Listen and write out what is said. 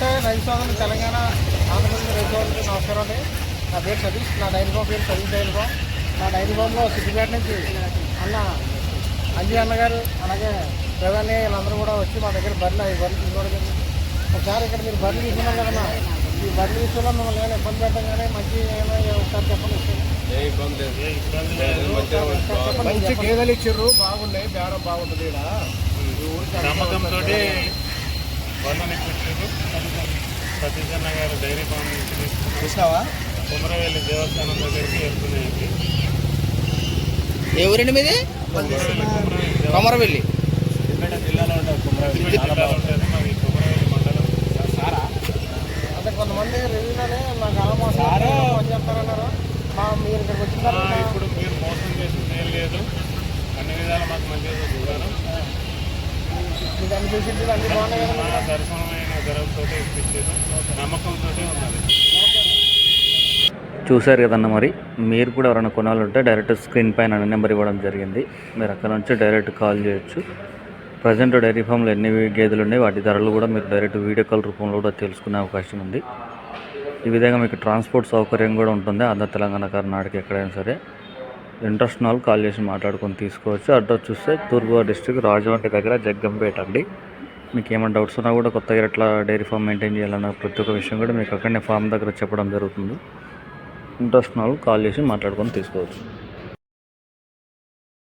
నమస్తే రైతు సోదరులు, తెలంగాణ ఆంధ్రప్రదేశ్ రైతు సోదరులకు నమస్కారం అండి. నా పేరు సతీష్, నా డైరీ ఫామ్ పేరు సతీష్ డైరీ ఫామ్. నా డైరీ ఫామ్లో సిద్దిపేట నుంచి అన్న అంజీ అన్నగారు అలాగే ప్రధాని వీళ్ళందరూ కూడా వచ్చి మా దగ్గర బర్రెలు తీసుకోవడం. ఒకసారి ఇక్కడ మీరు బర్రెలు తీసుకున్నాం కదన్నా, ఈ బర్రెలు విషయంలో మిమ్మల్ని ఏమైనా ఇబ్బంది పెట్టడం కానీ మంచి ఏమైనా ఒకసారి చెప్పండి. మంచి గేదెలు ఇచ్చారు, బాగున్నాయి, బేరం బాగుంటుంది. ఇక్కడ నమ్మకంతో సతీష్ అన్న గారు డైరీ ఫామ్ నుంచి చూసినావా కుమరవెల్లి దేవస్థానం దగ్గరికి వెళ్తున్నాయండి. ఏ ఊరండి మీది? కొమరవెల్లి సిద్దిపేట జిల్లాలో ఉంటుంది. కుమరవెల్లి ఉంటుంది. మాది కుమరవెల్లి మండలం. అంటే కొంతమంది రివ్యూలోనే నాకు అలమాసారు పని చెప్తారన్నారు. మీరు ఇక్కడికి వచ్చిన తర్వాత ఇప్పుడు మీరు మోసం చేసింది ఏం లేదు, అన్ని విధాలు మాకు మంచిగా చూసుకున్నాను. మీకు అన్ని ఫెసిలిటీలు అన్ని బాగున్నాయి కదా. మన దర్శనమైన ధరలతో ఇప్పించేది, నమ్మకంతో ఉన్నది. చూశారు కదన్న. మరి మీరు కూడా ఎవరైనా కొనాలంటే డైరెక్ట్ స్క్రీన్ పైన నెంబర్ ఇవ్వడం జరిగింది. మీరు అక్కడ నుంచి డైరెక్ట్ కాల్ చేయొచ్చు. ప్రజెంట్ డైరీ ఫామ్లో ఎన్ని గేదెలు ఉన్నాయి, వాటి ధరలు కూడా మీరు డైరెక్ట్ వీడియో కాల్ రూపంలో కూడా తెలుసుకునే అవకాశం ఉంది. ఈ విధంగా మీకు ట్రాన్స్పోర్ట్ సౌకర్యం కూడా ఉంటుంది. ఆంధ్ర, తెలంగాణ, కర్ణాటక ఎక్కడైనా సరే. ఇంట్రెస్ట్ ఉన్న వాళ్ళు కాల్ చేసి మాట్లాడుకొని తీసుకోవచ్చు. అడ్రస్ చూస్తే తూర్పుగోదావరి డిస్ట్రిక్ట్ రాజమండ్రి దగ్గర జగ్గంపేట అండి. మీకు ఏమైనా డౌట్స్ ఉన్నా కూడా కొత్తగా ఎట్లా డైరీ ఫామ్ మెయింటైన్ చేయాలన్న ప్రతి ఒక్క విషయం కూడా మీకు అక్కడనే ఫామ్ దగ్గర చెప్పడం జరుగుతుంది. ఇంట్రెస్ట్ ఉన్న వాళ్ళు కాల్ చేసి మాట్లాడుకొని తీసుకోవచ్చు.